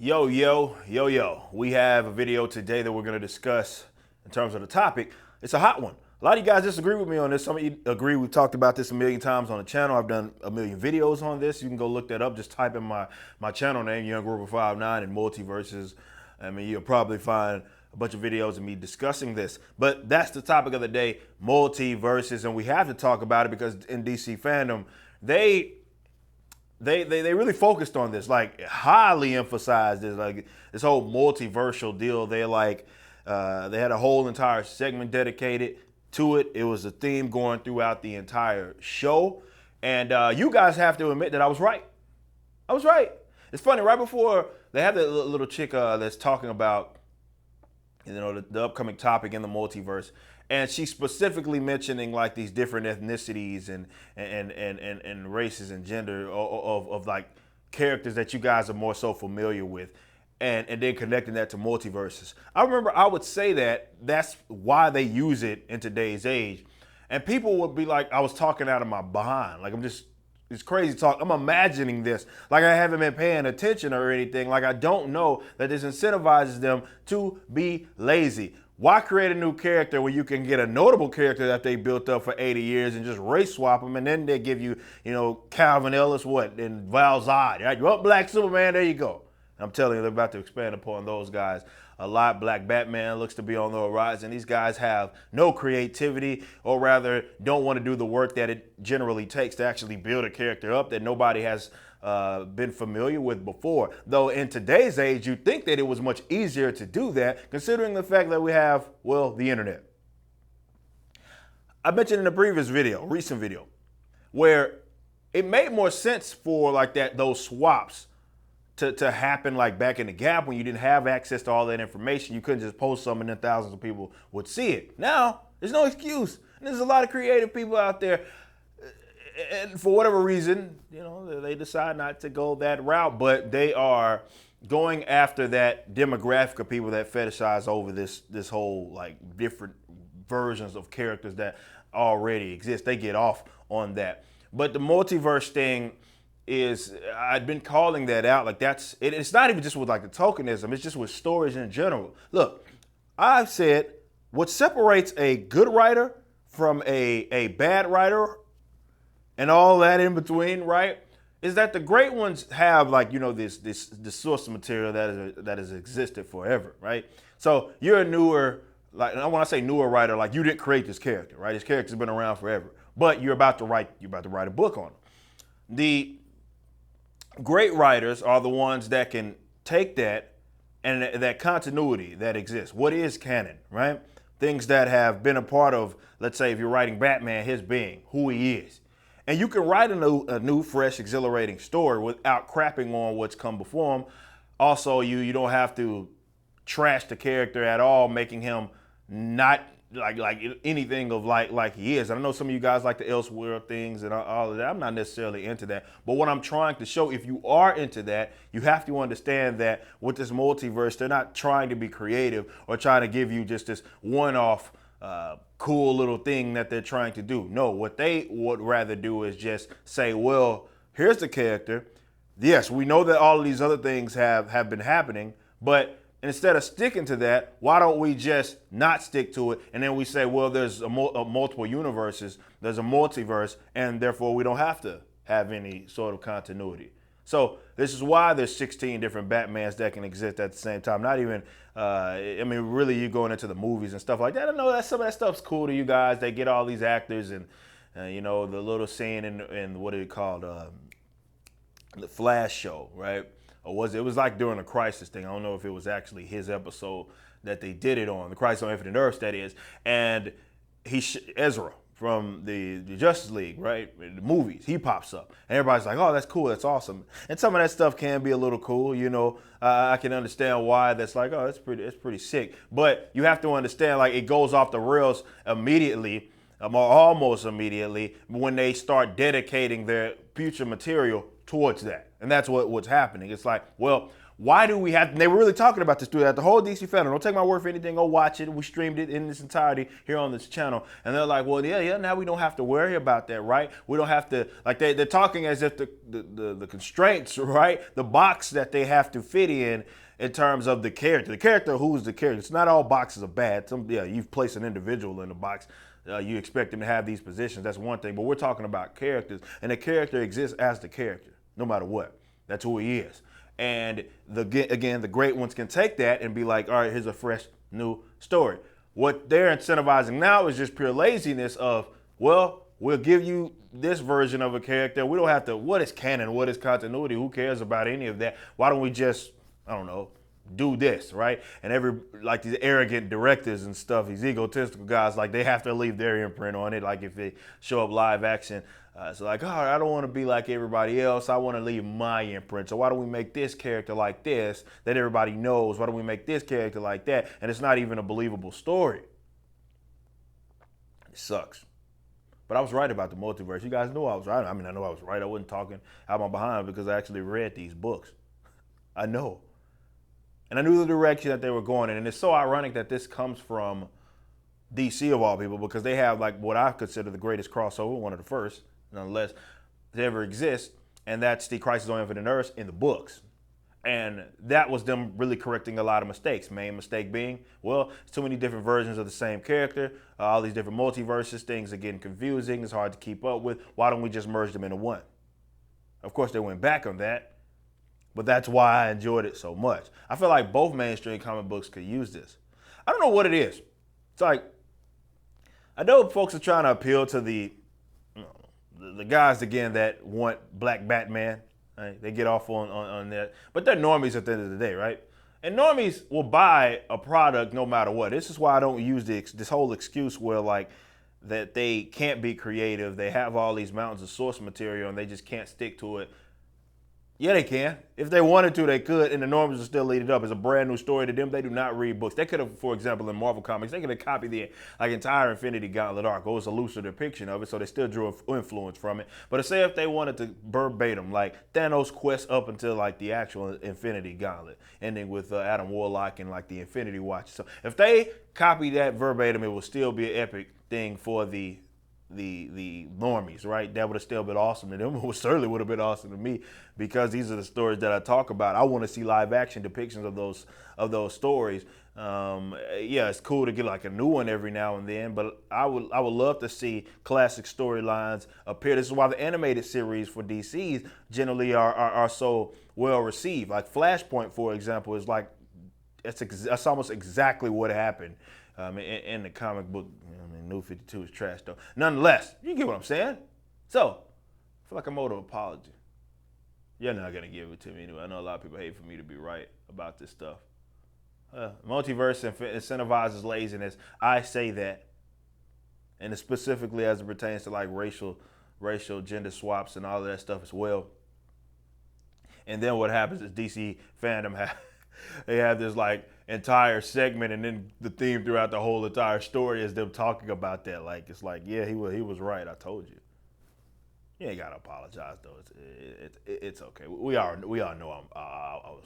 Yo. We have a video today that we're going to discuss in terms of the topic. It's a hot one. A lot of you guys disagree with me on this. Some of you agree. We've talked about this a million times on the channel. I've done a million videos on this. You can go look that up. Just type in my channel name, Young Grover 59 and multiverses. I mean, you'll probably find a bunch of videos of me discussing this. But that's the topic of the day, multiverses. And we have to talk about it because in DC fandom, they really focused on this, like highly emphasized this, like this whole multiversal deal. They had a whole entire segment dedicated to it. It was a theme going throughout the entire show. And you guys have to admit that I was right. I was right. It's funny, right before they have that little chick that's talking about, the upcoming topic in the multiverse. And she's specifically mentioning like these different ethnicities and races and gender of like characters that you guys are more so familiar with, and then connecting that to multiverses. I remember I would say that's why they use it in today's age, and people would be like, I was talking out of my behind, like it's crazy talk. I'm imagining this like I haven't been paying attention or anything. Like I don't know that this incentivizes them to be lazy. Why create a new character when you can get a notable character that they built up for 80 years and just race swap them, and then they give you, Calvin Ellis, and Val Zod, right? You want Black Superman? There you go. I'm telling you, they're about to expand upon those guys a lot. Black Batman looks to be on the horizon. These guys have no creativity, or rather don't want to do the work that it generally takes to actually build a character up that nobody has been familiar with before. Though in today's age, you'd think that it was much easier to do that, considering the fact that we have, the internet. I mentioned in a previous video, recent video, where it made more sense for like those swaps to happen like back in the gap when you didn't have access to all that information. You couldn't just post something and then thousands of people would see it. Now, there's no excuse. And there's a lot of creative people out there, and for whatever reason, they decide not to go that route, but they are going after that demographic of people that fetishize over this whole like different versions of characters that already exist. They get off on that. But the multiverse thing I've been calling that out. Like it's not even just with like the tokenism, it's just with stories in general. Look, I've said what separates a good writer from a bad writer and all that in between, right, is that the great ones have like, this source of material that has existed forever, right? So you're a newer, like, and when I say newer writer, like you didn't create this character, right? This character's been around forever, but you're about to write a book on him. The great writers are the ones that can take that and that continuity that exists. What is canon, right? Things that have been a part of, let's say if you're writing Batman, his being, who he is. And you can write a new, fresh, exhilarating story without crapping on what's come before him. Also, you don't have to trash the character at all, making him not like anything of like he is. I know some of you guys like the Elseworld things and all of that. I'm not necessarily into that. But what I'm trying to show, if you are into that, you have to understand that with this multiverse, they're not trying to be creative or trying to give you just this one-off cool little thing that they're trying to do. No, what they would rather do is just say, well, here's the character. Yes, we know that all of these other things have been happening, but instead of sticking to that, why don't we just not stick to it? And then we say, well, there's multiple universes, there's a multiverse, and therefore we don't have to have any sort of continuity. So this is why there's 16 different Batmans that can exist at the same time. Not even, really you're going into the movies and stuff like that. I know that some of that stuff's cool to you guys. They get all these actors and, the little scene in what are it called? The Flash show, right? Or it was like during the Crisis thing. I don't know if it was actually his episode that they did it on, the Crisis on Infinite Earths, that is. And Ezra from the Justice League, right? The movies, he pops up. And everybody's like, oh, that's cool, that's awesome. And some of that stuff can be a little cool, I can understand why that's like, oh, it's pretty sick. But you have to understand, like, it goes off the rails immediately, or almost immediately, when they start dedicating their future material towards that. And that's what's happening. It's like, well, why do we have, and they were really talking about this throughout the whole DC fandom. Don't take my word for anything, go watch it. We streamed it in its entirety here on this channel. And they're like, well, yeah, now we don't have to worry about that, right? We don't have to, like they're talking as if the constraints, right? The box that they have to fit in terms of the character. The character, who's the character? It's not all boxes are bad. You've placed an individual in a box. You expect them to have these positions. That's one thing. But we're talking about characters. And the character exists as the character, no matter what. That's who he is. And the great ones can take that and be like, all right, here's a fresh new story. What they're incentivizing now is just pure laziness of, well, we'll give you this version of a character. We don't have to, what is canon? What is continuity? Who cares about any of that? Why don't we just, I don't know, do this, right? And like these arrogant directors and stuff, these egotistical guys, like they have to leave their imprint on it. Like if they show up live action, it's like, oh, I don't want to be like everybody else. I want to leave my imprint. So why don't we make this character like this that everybody knows? Why don't we make this character like that? And it's not even a believable story. It sucks. But I was right about the multiverse. You guys know I was right. I mean, I know I was right. I wasn't talking out my behind because I actually read these books. I know. And I knew the direction that they were going in. And it's so ironic that this comes from DC of all people, because they have like what I consider the greatest crossover, one of the first, nonetheless, to ever exist. And that's the Crisis on Infinite Earths in the books. And that was them really correcting a lot of mistakes. Main mistake being, well, it's too many different versions of the same character, all these different multiverses, things are getting confusing, it's hard to keep up with. Why don't we just merge them into one? Of course, they went back on that. But that's why I enjoyed it so much. I feel like both mainstream comic books could use this. I don't know what it is. It's like, I know folks are trying to appeal to the guys, again, that want Black Batman. Right? They get off on that. But they're normies at the end of the day, right? And normies will buy a product no matter what. This is why I don't use this whole excuse where like that they can't be creative. They have all these mountains of source material and they just can't stick to it. Yeah, they can. If they wanted to, they could, and the normies will still lead it up. It's a brand new story to them. They do not read books. They could have, for example, in Marvel Comics, they could have copied the entire Infinity Gauntlet arc. It was a looser depiction of it, so they still drew influence from it. But say if they wanted to verbatim, like Thanos' quest up until like the actual Infinity Gauntlet, ending with Adam Warlock and like the Infinity Watch. So if they copy that verbatim, it would still be an epic thing for the normies, right? That would have still been awesome to them. It certainly would have been awesome to me, because these are the stories that I talk about. I want to see live action depictions of those stories. Yeah, it's cool to get like a new one every now and then, but I would love to see classic storylines appear. This is why the animated series for DCs generally are so well received. Like Flashpoint, for example, is like it's almost exactly what happened in the comic book. I mean, New 52 is trash though. Nonetheless, you get what I'm saying? So, I feel like I'm owed an apology. You're not gonna give it to me anyway. I know a lot of people hate for me to be right about this stuff. Multiverse incentivizes laziness. I say that. And specifically as it pertains to like racial gender swaps and all of that stuff as well. And then what happens is DC fandom they have this like entire segment, and then the theme throughout the whole entire story is them talking about that. Like it's like, yeah, he was right. I told you. You ain't gotta apologize though. It's okay. We all know I was.